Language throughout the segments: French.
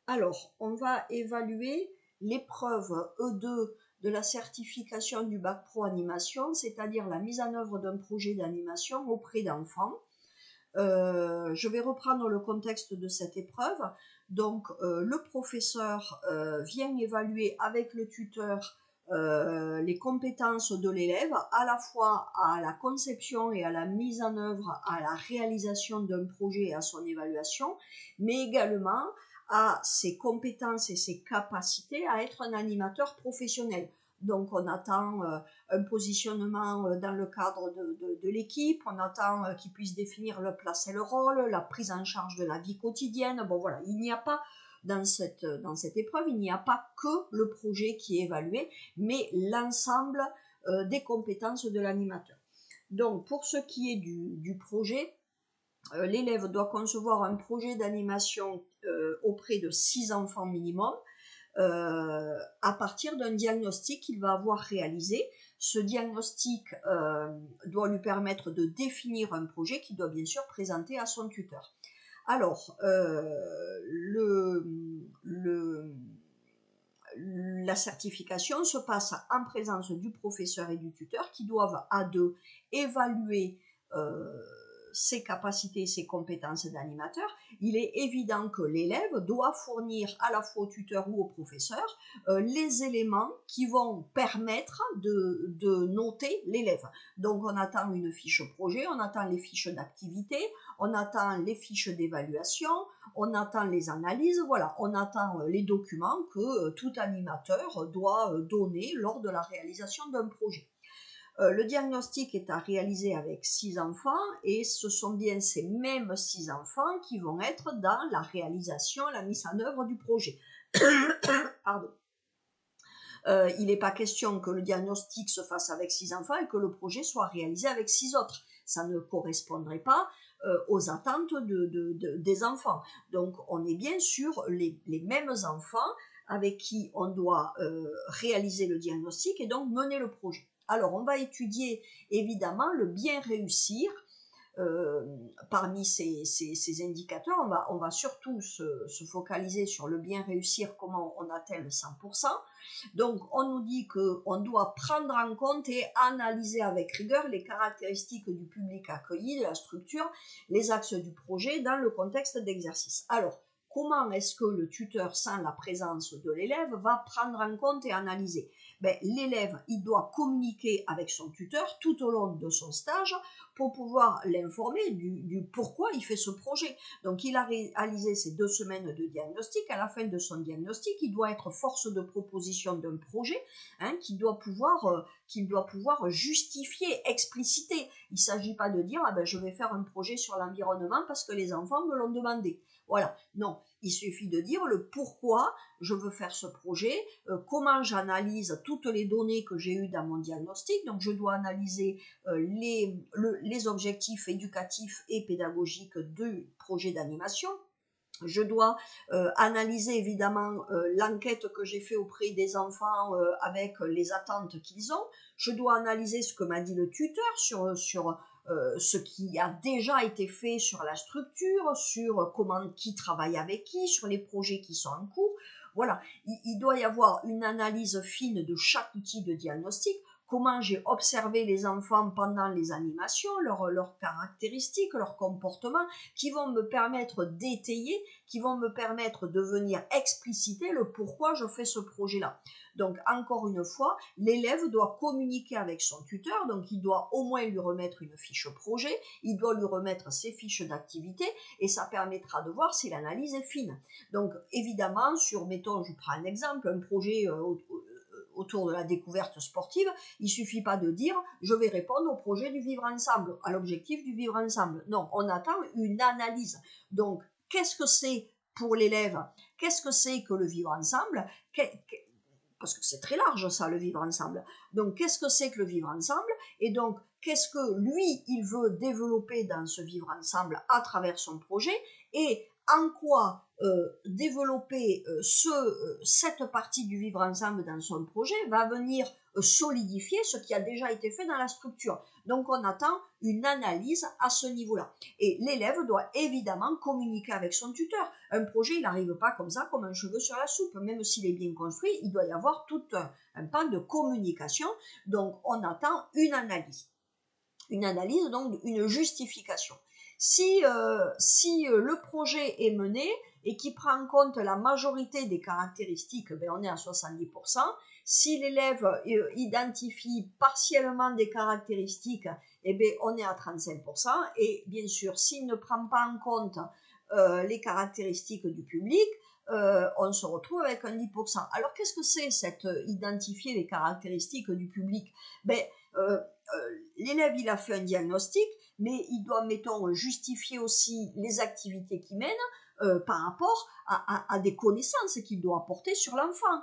Alors, on va évaluer l'épreuve E2 de la certification du Bac Pro Animation, c'est-à-dire la mise en œuvre d'un projet d'animation auprès d'enfants. Je vais reprendre le contexte de cette épreuve. Donc, le professeur vient évaluer avec le tuteur les compétences de l'élève, à la fois à la conception et à la mise en œuvre, à la réalisation d'un projet et à son évaluation, mais également à ses compétences et ses capacités à être un animateur professionnel. Donc, on attend un positionnement dans le cadre de l'équipe, on attend qu'il puisse définir le place et le rôle, la prise en charge de la vie quotidienne. Bon voilà, il n'y a pas dans cette épreuve, il n'y a pas que le projet qui est évalué, mais l'ensemble des compétences de l'animateur. Donc pour ce qui est du projet, l'élève doit concevoir un projet d'animation auprès de 6 enfants minimum, à partir d'un diagnostic qu'il va avoir réalisé. Ce diagnostic doit lui permettre de définir un projet qu'il doit bien sûr présenter à son tuteur. Alors, la certification se passe en présence du professeur et du tuteur qui doivent à deux évaluer ses capacités et ses compétences d'animateur. Il est évident que l'élève doit fournir à la fois au tuteur ou au professeur les éléments qui vont permettre de noter l'élève. Donc on attend une fiche projet, on attend les fiches d'activité, on attend les fiches d'évaluation, on attend les analyses, voilà, on attend les documents que tout animateur doit donner lors de la réalisation d'un projet. Le diagnostic est à réaliser avec 6 enfants et ce sont bien ces mêmes 6 enfants qui vont être dans la réalisation, la mise en œuvre du projet. Pardon. Il n'est pas question que le diagnostic se fasse avec 6 enfants et que le projet soit réalisé avec 6 autres. Ça ne correspondrait pas aux attentes des enfants. Donc on est bien sur les mêmes enfants avec qui on doit réaliser le diagnostic et donc mener le projet. Alors on va étudier évidemment le bien réussir. Parmi ces indicateurs, on va surtout se focaliser sur le bien réussir, comment on atteint le 100%. Donc, on nous dit qu'on doit prendre en compte et analyser avec rigueur les caractéristiques du public accueilli, de la structure, les axes du projet dans le contexte d'exercice. Alors, comment est-ce que le tuteur, sans la présence de l'élève, va prendre en compte et analyser? L'élève, il doit communiquer avec son tuteur tout au long de son stage pour pouvoir l'informer du pourquoi il fait ce projet. Donc il a réalisé ces 2 semaines de diagnostic. À la fin de son diagnostic, il doit être force de proposition d'un projet qu'il doit pouvoir justifier, expliciter. Il ne s'agit pas de dire je vais faire un projet sur l'environnement parce que les enfants me l'ont demandé. Voilà, non, il suffit de dire le pourquoi je veux faire ce projet, comment j'analyse toutes les données que j'ai eues dans mon diagnostic. Donc je dois analyser les objectifs éducatifs et pédagogiques du projet d'animation. Je dois analyser évidemment l'enquête que j'ai faite auprès des enfants avec les attentes qu'ils ont. Je dois analyser ce que m'a dit le tuteur sur ce qui a déjà été fait sur la structure, sur qui travaille avec qui, sur les projets qui sont en cours. Voilà, il doit y avoir une analyse fine de chaque outil de diagnostic, comment j'ai observé les enfants pendant les animations, leurs caractéristiques, leurs comportements, qui vont me permettre d'étayer, qui vont me permettre de venir expliciter le pourquoi je fais ce projet-là. Donc, encore une fois, l'élève doit communiquer avec son tuteur, donc il doit au moins lui remettre une fiche projet, il doit lui remettre ses fiches d'activité, et ça permettra de voir si l'analyse est fine. Donc, évidemment, mettons, je prends un exemple, un projet autour de la découverte sportive, il suffit pas de dire je vais répondre au projet du vivre ensemble, à l'objectif du vivre ensemble. Non, on attend une analyse. Donc, qu'est-ce que c'est pour l'élève? Qu'est-ce que c'est que le vivre ensemble? Parce que c'est très large ça, le vivre ensemble. Donc, qu'est-ce que c'est que le vivre ensemble? Et donc, qu'est-ce que lui, il veut développer dans ce vivre ensemble à travers son projet? Et en quoi développer cette partie du vivre ensemble dans son projet va venir solidifier ce qui a déjà été fait dans la structure. Donc on attend une analyse à ce niveau-là. Et l'élève doit évidemment communiquer avec son tuteur. Un projet, il n'arrive pas comme ça, comme un cheveu sur la soupe. Même s'il est bien construit, il doit y avoir tout un pan de communication. Donc on attend une analyse. Une analyse, donc une justification. Si le projet est mené et qui prend en compte la majorité des caractéristiques, ben on est à 70%. Si l'élève identifie partiellement des caractéristiques, eh ben on est à 35%. Et bien sûr, s'il ne prend pas en compte les caractéristiques du public, on se retrouve avec un 10%. Alors qu'est-ce que c'est cette identifier les caractéristiques du public? Ben, l'élève il a fait un diagnostic, mais il doit, mettons, justifier aussi les activités qu'il mène par rapport à des connaissances qu'il doit apporter sur l'enfant.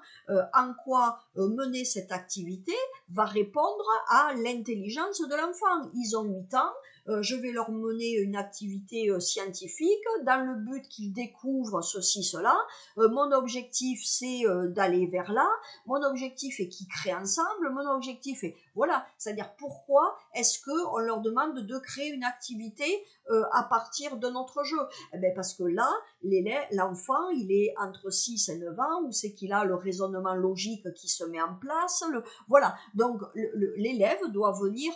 En quoi mener cette activité va répondre à l'intelligence de l'enfant. Ils ont 8 ans, je vais leur mener une activité scientifique dans le but qu'ils découvrent ceci, cela. Mon objectif, c'est d'aller vers là. Mon objectif est qu'ils créent ensemble. Mon objectif est... Voilà, c'est-à-dire pourquoi est-ce qu'on leur demande de créer une activité à partir de notre jeu? Eh bien parce que là, l'enfant, il est entre 6 et 9 ans, où c'est qu'il a le raisonnement logique qui se met en place. Voilà, donc l'élève doit venir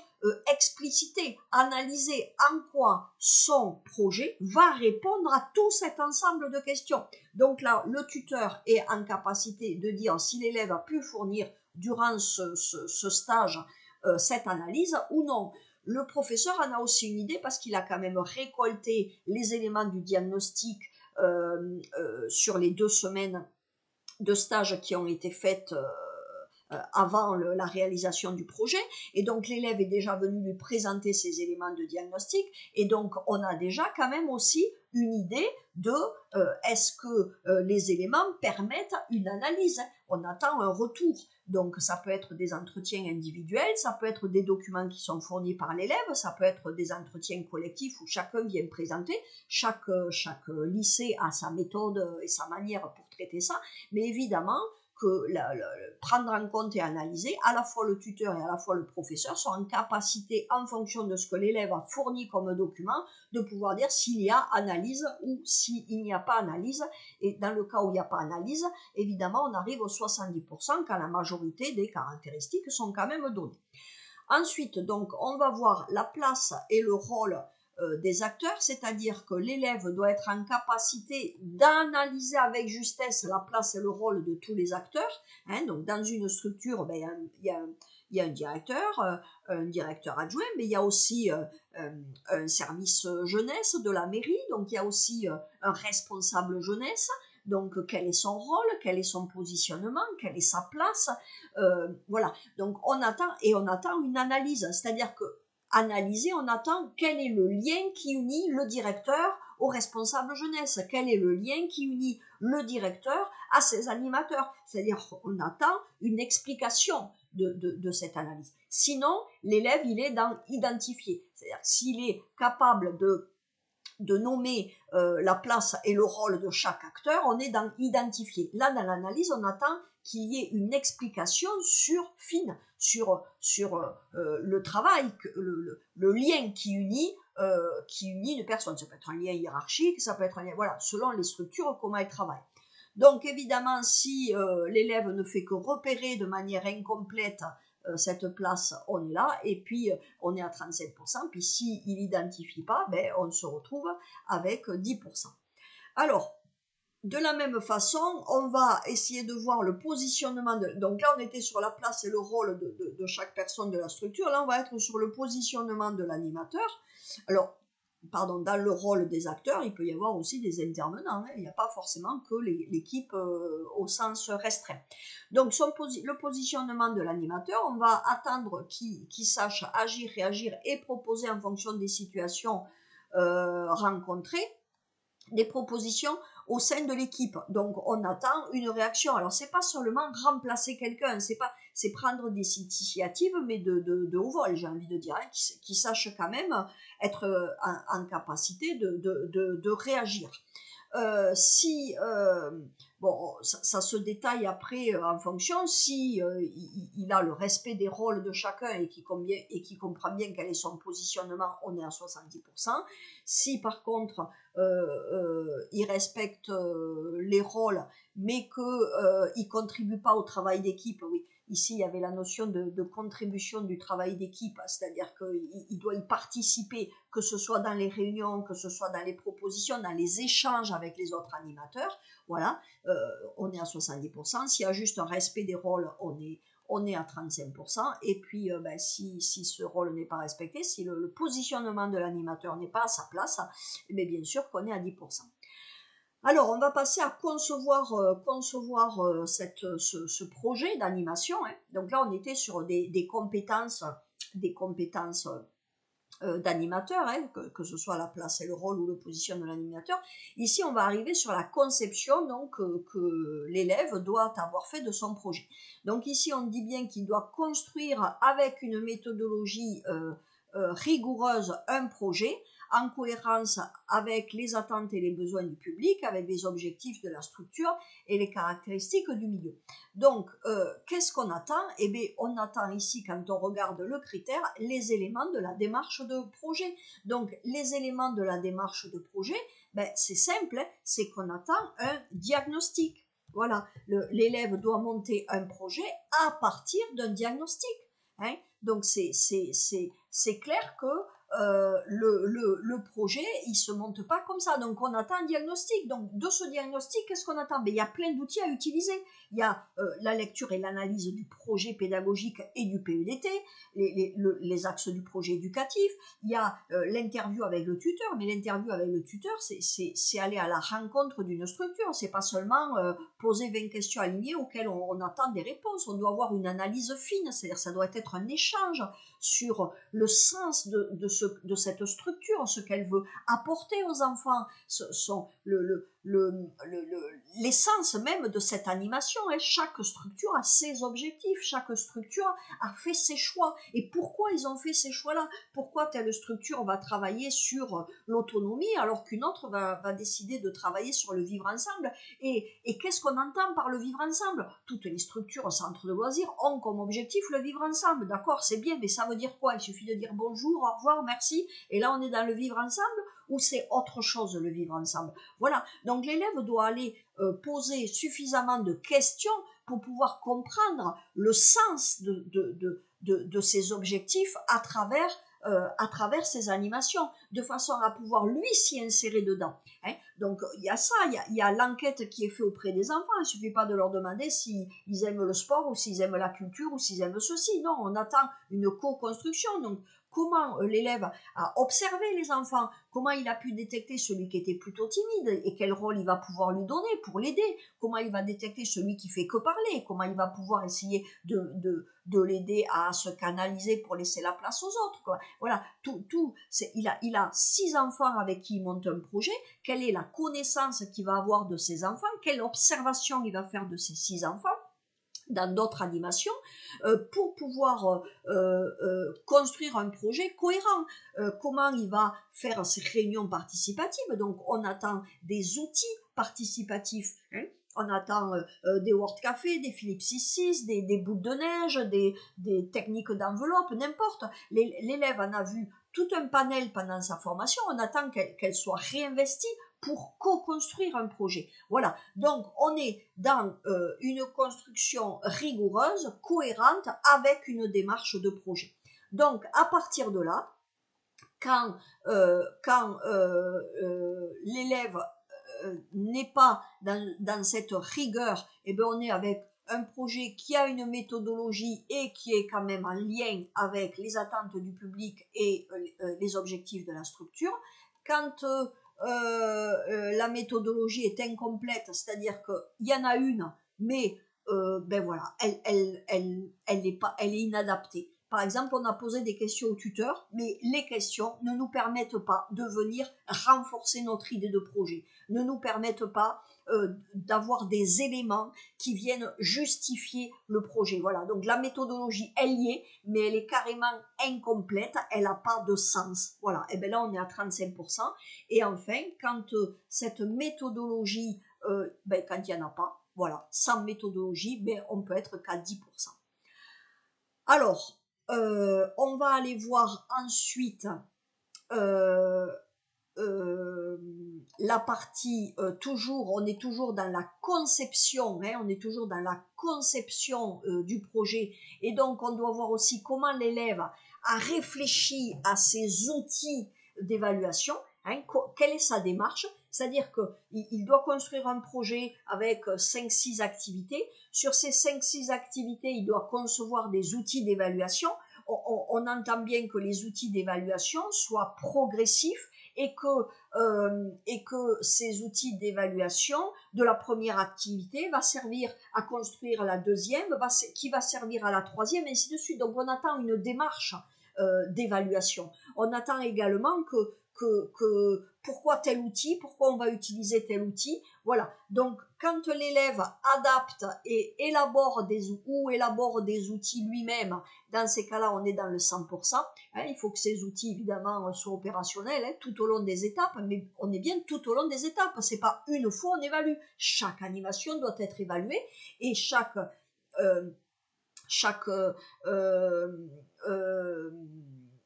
expliciter, analyser en quoi son projet va répondre à tout cet ensemble de questions. Donc là, le tuteur est en capacité de dire si l'élève a pu fournir durant ce stage cette analyse ou non. Le professeur en a aussi une idée parce qu'il a quand même récolté les éléments du diagnostic sur les 2 semaines de stage qui ont été faites avant la réalisation du projet, et donc l'élève est déjà venu lui présenter ces éléments de diagnostic, et donc on a déjà quand même aussi une idée de est-ce que les éléments permettent une analyse. On attend un retour, donc ça peut être des entretiens individuels, ça peut être des documents qui sont fournis par l'élève, ça peut être des entretiens collectifs où chacun vient présenter, chaque lycée a sa méthode et sa manière pour traiter ça, mais évidemment que prendre en compte et analyser, à la fois le tuteur et à la fois le professeur sont en capacité, en fonction de ce que l'élève a fourni comme document, de pouvoir dire s'il y a analyse ou s'il n'y a pas analyse. Et dans le cas où il n'y a pas analyse, évidemment, on arrive aux 70% quand la majorité des caractéristiques sont quand même données. Ensuite, donc, on va voir la place et le rôle des acteurs, c'est-à-dire que l'élève doit être en capacité d'analyser avec justesse la place et le rôle de tous les acteurs. Hein, donc dans une structure, ben, il y a un directeur adjoint, mais il y a aussi un service jeunesse de la mairie, donc il y a aussi un responsable jeunesse. Donc quel est son rôle, quel est son positionnement, quelle est sa place, voilà. Donc on attend une analyse, c'est-à-dire que analyser, on attend quel est le lien qui unit le directeur au responsable jeunesse, quel est le lien qui unit le directeur à ses animateurs. C'est-à-dire qu'on attend une explication de cette analyse. Sinon, l'élève, il est dans identifier. C'est-à-dire s'il est capable de nommer la place et le rôle de chaque acteur, on est dans identifier. Là, dans l'analyse, on attend qu'il y ait une explication fine sur le travail, le lien qui unit une personne. Ça peut être un lien hiérarchique, ça peut être un lien, voilà, selon les structures, comment elles travaillent. Donc évidemment, si l'élève ne fait que repérer de manière incomplète cette place, on est là, et puis on est à 35%, puis s'il n'identifie pas, ben, on se retrouve avec 10%. Alors, de la même façon, on va essayer de voir le positionnement donc là on était sur la place et le rôle de chaque personne de la structure, là on va être sur le positionnement de l'animateur. Alors, dans le rôle des acteurs, il peut y avoir aussi des intervenants, hein. Il n'y a pas forcément que l'équipe au sens restreint. Donc le positionnement de l'animateur, on va attendre qu'il sache agir, réagir et proposer en fonction des situations rencontrées, des propositions au sein de l'équipe. Donc on attend une réaction. Alors c'est pas seulement remplacer quelqu'un, c'est prendre des initiatives, mais de haut vol, j'ai envie de dire, hein, qui sachent quand même être en capacité de réagir. Si bon, ça se détaille après en fonction, si il a le respect des rôles de chacun et qui comprend bien quel est son positionnement, on est à 70%. Si par contre il respecte les rôles, mais que il contribue pas au travail d'équipe, oui. Ici, il y avait la notion de contribution du travail d'équipe, c'est-à-dire qu'il doit y participer, que ce soit dans les réunions, que ce soit dans les propositions, dans les échanges avec les autres animateurs. Voilà, on est à 70%. S'il y a juste un respect des rôles, on est à 35%. Et puis, ben, si ce rôle n'est pas respecté, si le positionnement de l'animateur n'est pas à sa place, eh bien sûr qu'on est à 10%. Alors, on va passer à concevoir ce projet d'animation, hein. Donc là, on était sur des compétences d'animateur, hein, que ce soit la place et le rôle ou le position de l'animateur. Ici, on va arriver sur la conception donc que l'élève doit avoir fait de son projet. Donc ici, on dit bien qu'il doit construire avec une méthodologie rigoureuse un projet en cohérence avec les attentes et les besoins du public, avec les objectifs de la structure et les caractéristiques du milieu. Donc, qu'est-ce qu'on attend? Eh bien, on attend ici, quand on regarde le critère, les éléments de la démarche de projet. Donc, les éléments de la démarche de projet, ben, c'est simple, hein, c'est qu'on attend un diagnostic. Voilà, l'élève doit monter un projet à partir d'un diagnostic. Hein. Donc, c'est clair que le projet, il se monte pas comme ça. Donc, on attend un diagnostic. Donc, de ce diagnostic, qu'est-ce qu'on attend? Ben, il y a plein d'outils à utiliser. Il y a la lecture et l'analyse du projet pédagogique et du PEDT, les axes du projet éducatif. Il y a l'interview avec le tuteur, mais l'interview avec le tuteur, c'est aller à la rencontre d'une structure. C'est pas seulement poser 20 questions alignées auxquelles on attend des réponses. On doit avoir une analyse fine, c'est-à-dire ça doit être un échange sur le sens de cette structure, ce qu'elle veut apporter aux enfants, l'essence même de cette animation. Hein. Chaque structure a ses objectifs, chaque structure a fait ses choix. Et pourquoi ils ont fait ces choix-là? Pourquoi telle structure va travailler sur l'autonomie alors qu'une autre va décider de travailler sur le vivre ensemble? Et qu'est-ce qu'on entend par le vivre ensemble? Toutes les structures centres de loisirs ont comme objectif le vivre ensemble. D'accord, c'est bien, mais ça veut dire quoi? Il suffit de dire bonjour, au revoir, merci, et là on est dans le vivre ensemble? Ou c'est autre chose le vivre ensemble? Voilà, donc l'élève doit aller poser suffisamment de questions pour pouvoir comprendre le sens de ses objectifs à travers ces animations, de façon à pouvoir lui s'y insérer dedans. Hein. Donc il y a ça, il y a l'enquête qui est faite auprès des enfants, il ne suffit pas de leur demander s'ils aiment le sport ou s'ils aiment la culture ou s'ils aiment ceci, non, on attend une co-construction. Donc comment l'élève a observé les enfants, comment il a pu détecter celui qui était plutôt timide et quel rôle il va pouvoir lui donner pour l'aider, comment il va détecter celui qui fait que parler, comment il va pouvoir essayer de l'aider à se canaliser pour laisser la place aux autres, quoi. Voilà, il a 6 enfants avec qui il monte un projet, quelle est la connaissance qu'il va avoir de ses enfants, quelle observation il va faire de ses 6 enfants dans d'autres animations, pour pouvoir construire un projet cohérent. Comment il va faire ses réunions participatives? Donc on attend des outils participatifs. Hein. On attend des Word Café, des Philips 66, des bouts de neige, des techniques d'enveloppe, n'importe. L'élève en a vu tout un panel pendant sa formation. On attend qu'elle soit réinvestie pour co-construire un projet. Voilà, donc on est dans une construction rigoureuse, cohérente, avec une démarche de projet. Donc à partir de là, quand l'élève n'est pas dans cette rigueur, eh bien on est avec un projet qui a une méthodologie et qui est quand même en lien avec les attentes du public et les objectifs de la structure. Quand la méthodologie est incomplète, c'est-à-dire qu'il y en a une, mais ben voilà, elle est inadaptée. Par exemple, on a posé des questions au tuteur, mais les questions ne nous permettent pas de venir renforcer notre idée de projet, ne nous permettent pas d'avoir des éléments qui viennent justifier le projet. Voilà, donc la méthodologie, elle y est, mais elle est carrément incomplète, elle n'a pas de sens. Voilà, et bien là, on est à 35%. Et enfin, quand cette méthodologie, quand il n'y en a pas, voilà, sans méthodologie, on peut être qu'à 10%. Alors, on va aller voir ensuite euh, la partie, on est toujours dans la conception, hein, on est toujours dans la conception du projet, et donc on doit voir aussi comment l'élève a réfléchi à ses outils d'évaluation, hein, quelle est sa démarche, c'est-à-dire qu'il doit construire un projet avec 5-6 activités, sur ces 5-6 activités, il doit concevoir des outils d'évaluation, on entend bien que les outils d'évaluation soient progressifs, et que ces outils d'évaluation de la première activité va servir à construire la deuxième, qui va servir à la troisième, et ainsi de suite. Donc on attend une démarche d'évaluation. On attend également que pourquoi tel outil, pourquoi on va utiliser tel outil. Voilà. Donc quand l'élève adapte et élabore des outils lui-même, dans ces cas-là, on est dans le 100%. Hein, il faut que ces outils, évidemment, soient opérationnels, hein, tout au long des étapes, mais on est bien tout au long des étapes. C'est pas une fois on évalue. Chaque animation doit être évaluée, et chaque euh,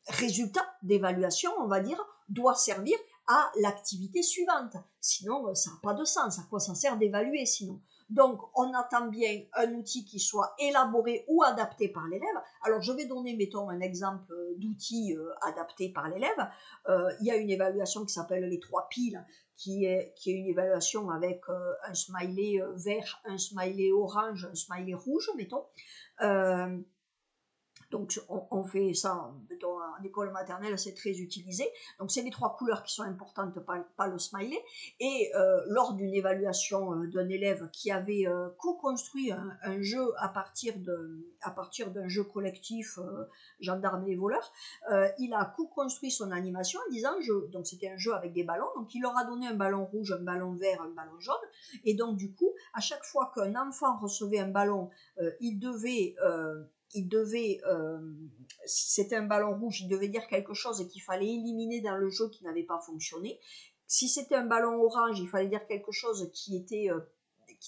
résultat d'évaluation, on va dire, doit servir à l'activité suivante. Sinon, ça n'a pas de sens. À quoi ça sert d'évaluer sinon? Donc, on attend bien un outil qui soit élaboré ou adapté par l'élève. Alors, je vais donner, mettons, un exemple d'outil adapté par l'élève. Il y a une évaluation qui s'appelle les 3 piles, qui est une évaluation avec un smiley vert, un smiley orange, un smiley rouge, mettons. Donc on fait ça, mettons, en école maternelle, c'est très utilisé. Donc c'est les 3 couleurs qui sont importantes, pas le smiley. Et lors d'une évaluation d'un élève qui avait co-construit un jeu à partir d'un jeu collectif gendarmes et voleurs, il a co-construit son animation en disant, donc c'était un jeu avec des ballons, donc il leur a donné un ballon rouge, un ballon vert, un ballon jaune. Et donc du coup, à chaque fois qu'un enfant recevait un ballon, il devait, si c'était un ballon rouge, il devait dire quelque chose qu'il fallait éliminer dans le jeu qui n'avait pas fonctionné. Si c'était un ballon orange, il fallait dire quelque chose qui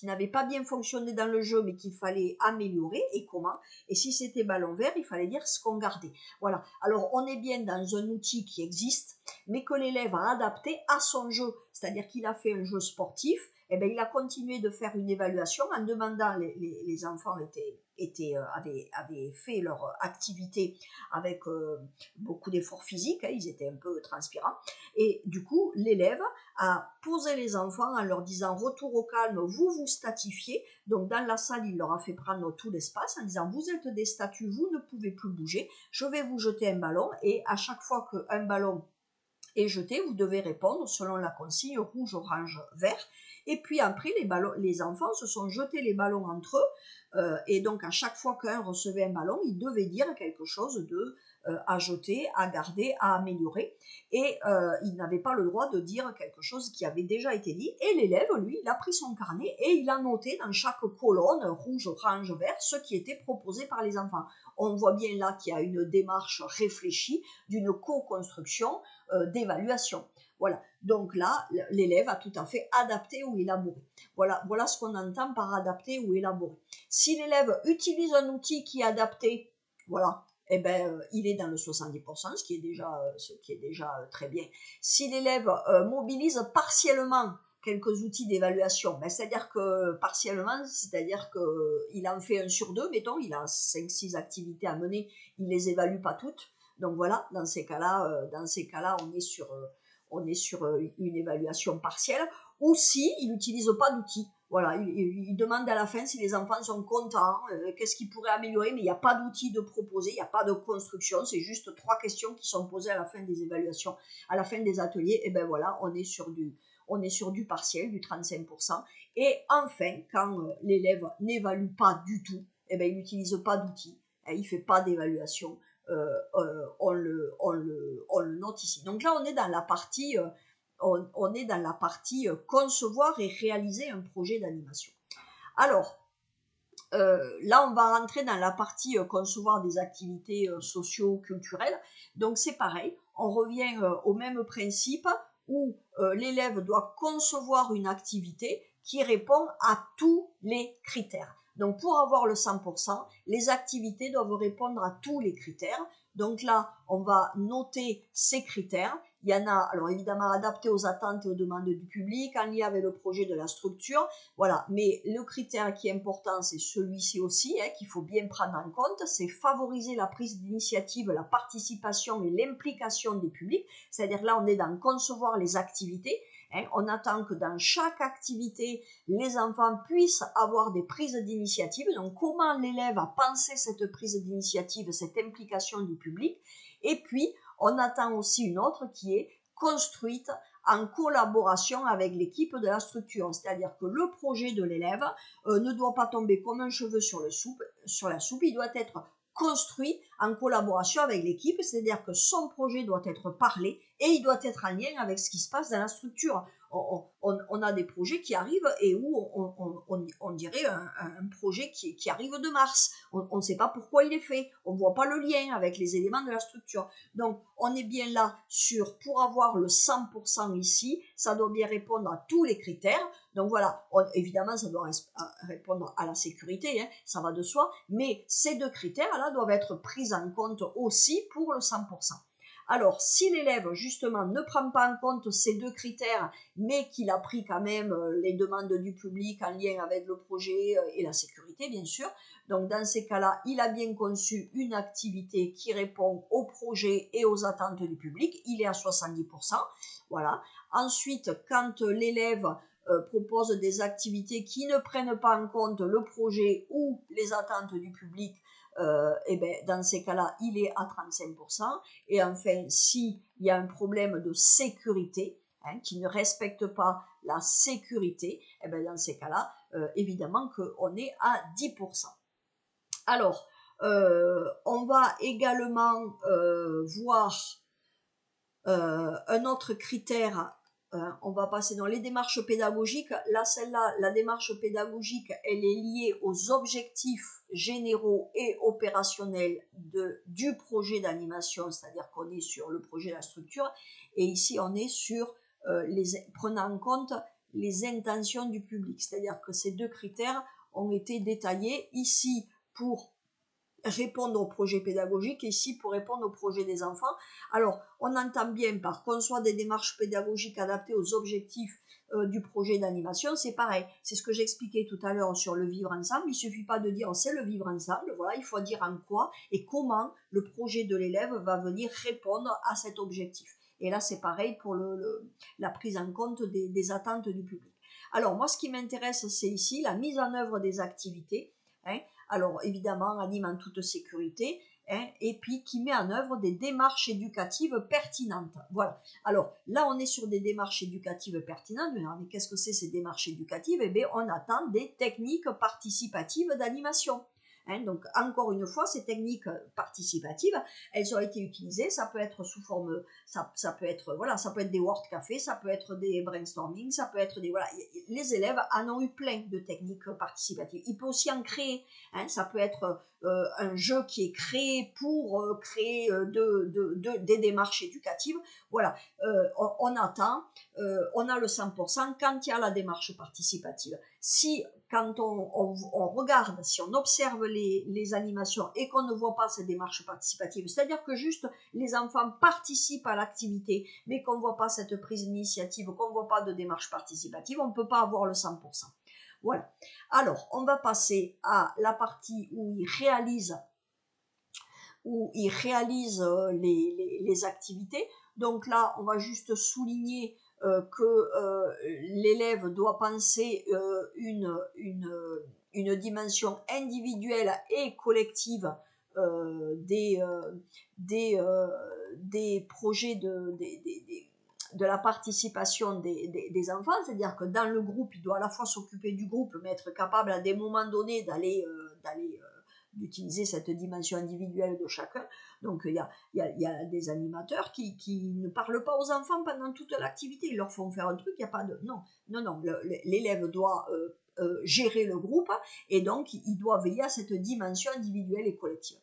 n'avait pas bien fonctionné dans le jeu, mais qu'il fallait améliorer, et comment. Et si c'était ballon vert, il fallait dire ce qu'on gardait. Voilà. Alors, on est bien dans un outil qui existe, mais que l'élève a adapté à son jeu. C'est-à-dire qu'il a fait un jeu sportif, et bien, il a continué de faire une évaluation en demandant, les enfants avaient fait leur activité avec beaucoup d'efforts physiques, hein, ils étaient un peu transpirants, et du coup, l'élève a posé les enfants en leur disant retour au calme, vous statifiez. Donc dans la salle, il leur a fait prendre tout l'espace en disant vous êtes des statues, vous ne pouvez plus bouger, je vais vous jeter un ballon, et à chaque fois qu'un ballon est jeté, vous devez répondre selon la consigne rouge, orange, vert. Et puis après, les enfants se sont jetés les ballons entre eux, et donc à chaque fois qu'un recevait un ballon, il devait dire quelque chose à jeter, à garder, à améliorer, et il n'avait pas le droit de dire quelque chose qui avait déjà été dit. Et l'élève, lui, il a pris son carnet et il a noté dans chaque colonne, rouge, orange, vert, ce qui était proposé par les enfants. On voit bien là qu'il y a une démarche réfléchie d'une co-construction d'évaluation. Voilà. Donc là, l'élève a tout à fait adapté ou élaboré. Voilà ce qu'on entend par adapter ou élaborer. Si l'élève utilise un outil qui est adapté, voilà, il est dans le 70%, ce qui est déjà très bien. Si l'élève mobilise partiellement quelques outils d'évaluation, c'est-à-dire que partiellement, c'est-à-dire qu'il en fait 1 sur 2, mettons, il a 5-6 activités à mener, il les évalue pas toutes. Donc voilà, dans ces cas-là, on est sur une évaluation partielle. Ou si il n'utilise pas d'outils. Voilà, il demande à la fin si les enfants sont contents, qu'est-ce qu'ils pourraient améliorer, mais il n'y a pas d'outils de proposer, il n'y a pas de construction, c'est juste 3 questions qui sont posées à la fin des évaluations, à la fin des ateliers. Et ben voilà, on est sur du partiel, du 35%. Et enfin, quand l'élève n'évalue pas du tout, et ben il n'utilise pas d'outils. il ne fait pas d'évaluation, on le note ici. Donc là, on est dans la partie, on est dans la partie concevoir et réaliser un projet d'animation. Alors, là, on va rentrer dans la partie concevoir des activités socio-culturelles. Donc, c'est pareil, on revient au même principe où l'élève doit concevoir une activité qui répond à tous les critères. Donc, pour avoir le 100%, les activités doivent répondre à tous les critères. Donc là, on va noter ces critères. Il y en a, alors évidemment, adaptés aux attentes et aux demandes du public, en lien avec le projet de la structure. Voilà, mais le critère qui est important, c'est celui-ci aussi, qu'il faut bien prendre en compte, c'est favoriser la prise d'initiative, la participation et l'implication des publics. C'est-à-dire là, on est dans concevoir les activités. On attend que dans chaque activité, les enfants puissent avoir des prises d'initiative. Donc, comment l'élève a pensé cette prise d'initiative, cette implication du public. Et puis, on attend aussi une autre qui est construite en collaboration avec l'équipe de la structure. C'est-à-dire que le projet de l'élève ne doit pas tomber comme un cheveu sur la soupe, il doit être construit en collaboration avec l'équipe, c'est-à-dire que son projet doit être parlé et il doit être en lien avec ce qui se passe dans la structure. On a des projets qui arrivent et où on dirait un projet qui arrive de Mars. On ne sait pas pourquoi il est fait, on ne voit pas le lien avec les éléments de la structure. Donc, on est bien là pour avoir le 100% ici, ça doit bien répondre à tous les critères. Donc voilà, évidemment, ça doit répondre à la sécurité, ça va de soi, mais ces deux critères-là doivent être pris en compte aussi pour le 100%. Alors, si l'élève, justement, ne prend pas en compte ces deux critères, mais qu'il a pris quand même les demandes du public en lien avec le projet et la sécurité, bien sûr, donc dans ces cas-là, il a bien conçu une activité qui répond au projet et aux attentes du public, il est à 70%, voilà. Ensuite, quand l'élève propose des activités qui ne prennent pas en compte le projet ou les attentes du public, et ben, dans ces cas-là, il est à 35%. Et enfin, s'il y a un problème de sécurité, qui ne respecte pas la sécurité, et ben, dans ces cas-là, évidemment qu'on est à 10%. Alors, on va également voir un autre critère. On va passer dans les démarches pédagogiques. Là, celle-là, la démarche pédagogique, elle est liée aux objectifs généraux et opérationnels du projet d'animation, c'est-à-dire qu'on est sur le projet de la structure, et ici, on est sur prenant en compte les intentions du public, c'est-à-dire que ces deux critères ont été détaillés ici pour répondre au projet pédagogique, ici pour répondre au projet des enfants. Alors, on entend bien par conçoit des démarches pédagogiques adaptées aux objectifs du projet d'animation, c'est pareil, c'est ce que j'expliquais tout à l'heure sur le vivre ensemble, il ne suffit pas de dire c'est le vivre ensemble, voilà, il faut dire en quoi et comment le projet de l'élève va venir répondre à cet objectif. Et là, c'est pareil pour la prise en compte des attentes du public. Alors, moi, ce qui m'intéresse, c'est ici la mise en œuvre des activités, alors évidemment anime en toute sécurité, et puis qui met en œuvre des démarches éducatives pertinentes. Voilà. Alors là, on est sur des démarches éducatives pertinentes, mais qu'est-ce que c'est ces démarches éducatives? Eh bien, on attend des techniques participatives d'animation. Donc encore une fois, ces techniques participatives, elles ont été utilisées, ça peut être sous forme, ça peut être voilà, ça peut être des word cafés, ça peut être des brainstorming, ça peut être des voilà, les élèves en ont eu plein de techniques participatives. Il peut aussi en créer, ça peut être un jeu qui est créé pour créer des démarches éducatives. Voilà, on attend, on a le 100% quand il y a la démarche participative. Si quand on regarde, si on observe les animations et qu'on ne voit pas ces démarches participatives, c'est-à-dire que juste les enfants participent à l'activité, mais qu'on ne voit pas cette prise d'initiative, qu'on ne voit pas de démarche participative, on ne peut pas avoir le 100%. Voilà. Alors, on va passer à la partie où il réalise les activités. Donc là, on va juste souligner que l'élève doit penser une dimension individuelle et collective des projets de la participation des enfants, c'est-à-dire que dans le groupe, il doit à la fois s'occuper du groupe, mais être capable à des moments donnés d'aller d'utiliser cette dimension individuelle de chacun. Donc il y a des animateurs qui ne parlent pas aux enfants pendant toute l'activité, ils leur font faire un truc, il n'y a pas de... Non, l'élève doit gérer le groupe, et donc il doit veiller à cette dimension individuelle et collective.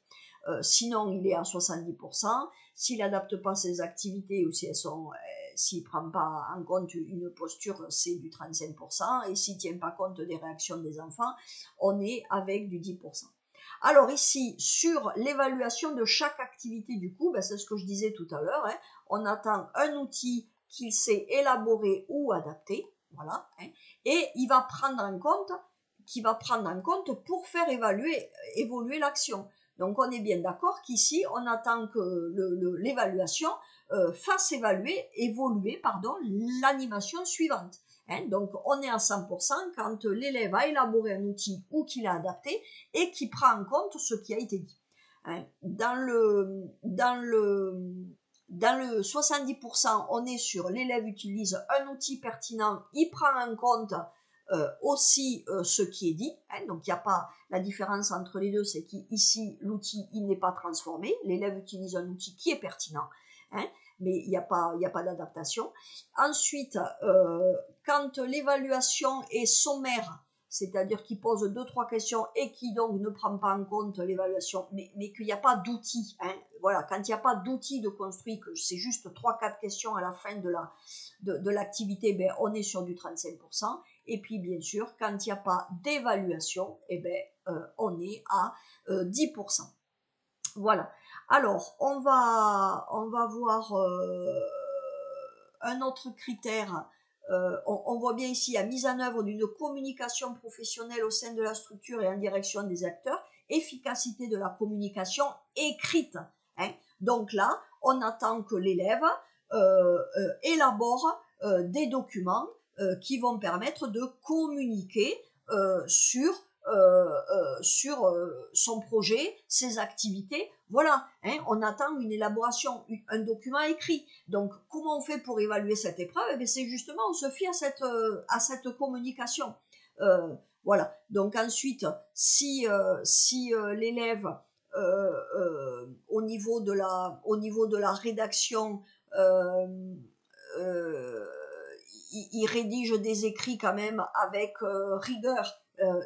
Sinon, il est à 70%. S'il n'adapte pas ses activités ou si s'il ne prend pas en compte une posture, c'est du 35%. Et s'il ne tient pas compte des réactions des enfants, on est avec du 10%. Alors ici, sur l'évaluation de chaque activité du coup, c'est ce que je disais tout à l'heure, on attend un outil qu'il sait élaborer ou adapter, voilà, et il va prendre en compte pour faire évoluer l'action. Donc on est bien d'accord qu'ici, on attend que l'évaluation fasse évoluer l'animation suivante. Donc on est à 100% quand l'élève a élaboré un outil ou qu'il a adapté et qui prend en compte ce qui a été dit. Dans le 70%, on est sur l'élève utilise un outil pertinent, il prend en compte aussi ce qui est dit, donc il n'y a pas la différence entre les deux, c'est qu'ici l'outil il n'est pas transformé, l'élève utilise un outil qui est pertinent, mais il n'y a pas d'adaptation. Ensuite, quand l'évaluation est sommaire, c'est-à-dire qu'il pose 2-3 questions et qui donc ne prend pas en compte l'évaluation, mais qu'il n'y a pas d'outil, voilà, quand il n'y a pas d'outil de construit, que c'est juste 3-4 questions à la fin de l'activité, on est sur du 35%. Et puis, bien sûr, quand il n'y a pas d'évaluation, on est à 10%. Voilà. Alors, on va voir un autre critère. On voit bien ici la mise en œuvre d'une communication professionnelle au sein de la structure et en direction des acteurs, efficacité de la communication écrite. Donc là, on attend que l'élève élabore des documents qui vont permettre de communiquer sur son projet, ses activités. Voilà, on attend une élaboration, un document écrit. Donc, comment on fait pour évaluer cette épreuve? C'est justement, on se fie à cette communication. Voilà. Donc ensuite, si l'élève au niveau de la rédaction il rédige des écrits quand même avec rigueur,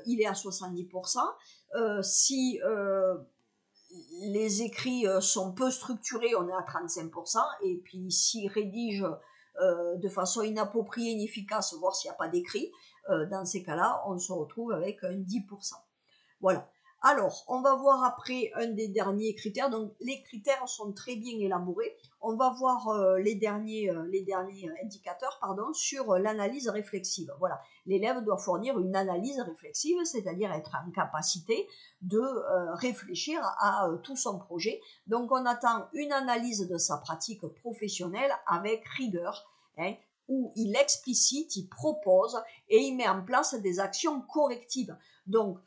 il est à 70%. Si les écrits sont peu structurés, on est à 35%. Et puis s'il rédige de façon inappropriée, inefficace, voire s'il n'y a pas d'écrit, dans ces cas-là, on se retrouve avec un 10%. Voilà. Alors, on va voir après un des derniers critères. Donc, les critères sont très bien élaborés. On va voir les derniers indicateurs sur l'analyse réflexive. Voilà. L'élève doit fournir une analyse réflexive, c'est-à-dire être en capacité de réfléchir à tout son projet. Donc, on attend une analyse de sa pratique professionnelle avec rigueur, où il explicite, il propose et il met en place des actions correctives. Donc,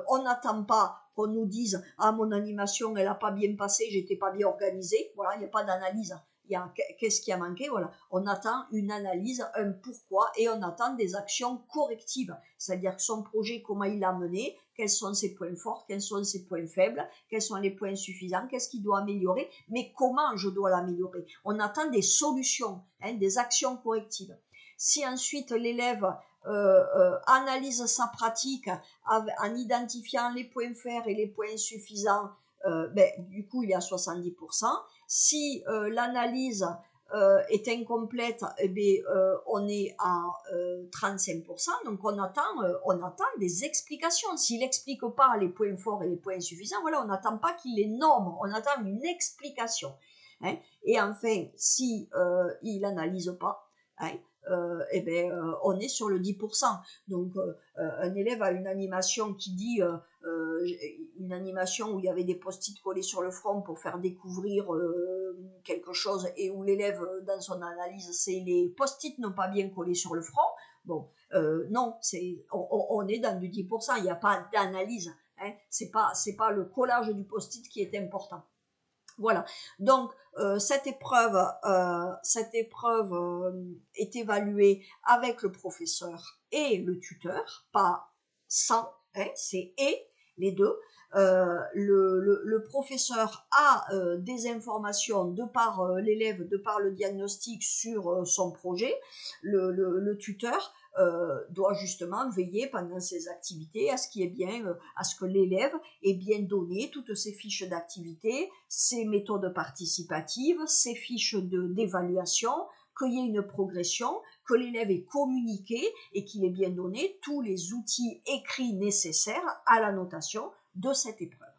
on n'attend pas qu'on nous dise « Ah, mon animation, elle n'a pas bien passé, j'étais pas bien organisée ». Voilà, il n'y a pas d'analyse. Il y a qu'est-ce qui a manqué, voilà. On attend une analyse, un pourquoi, et on attend des actions correctives. C'est-à-dire que son projet, comment il l'a mené, quels sont ses points forts, quels sont ses points faibles, quels sont les points suffisants, qu'est-ce qu'il doit améliorer, mais comment je dois l'améliorer. On attend des solutions, des actions correctives. Si ensuite l'élève analyse sa pratique en identifiant les points faibles et les points suffisants, du coup il est à 70%. Si l'analyse est incomplète, on est à 35%. Donc on attend des explications. S'il n'explique pas les points forts et les points suffisants, voilà, on n'attend pas qu'il les nomme, on attend une explication. Et enfin, si il n'analyse pas, on est sur le 10%. Donc, un élève a une animation qui dit, une animation où il y avait des post-it collés sur le front pour faire découvrir quelque chose, et où l'élève, dans son analyse, c'est les post-it n'ont pas bien collé sur le front. Bon, non, on est dans du 10%, il n'y a pas d'analyse. C'est pas le collage du post-it qui est important. Voilà. Donc cette épreuve est évaluée avec le professeur et le tuteur, pas sans, c'est et. les deux. Le professeur a des informations de par l'élève, de par le diagnostic sur son projet. Le tuteur doit justement veiller pendant ses activités à ce qu'il y ait bien, à ce que l'élève ait bien donné toutes ses fiches d'activité, ses méthodes participatives, ses fiches d'évaluation, qu'il y ait une progression, que l'élève ait communiqué et qu'il ait bien donné tous les outils écrits nécessaires à la notation de cette épreuve.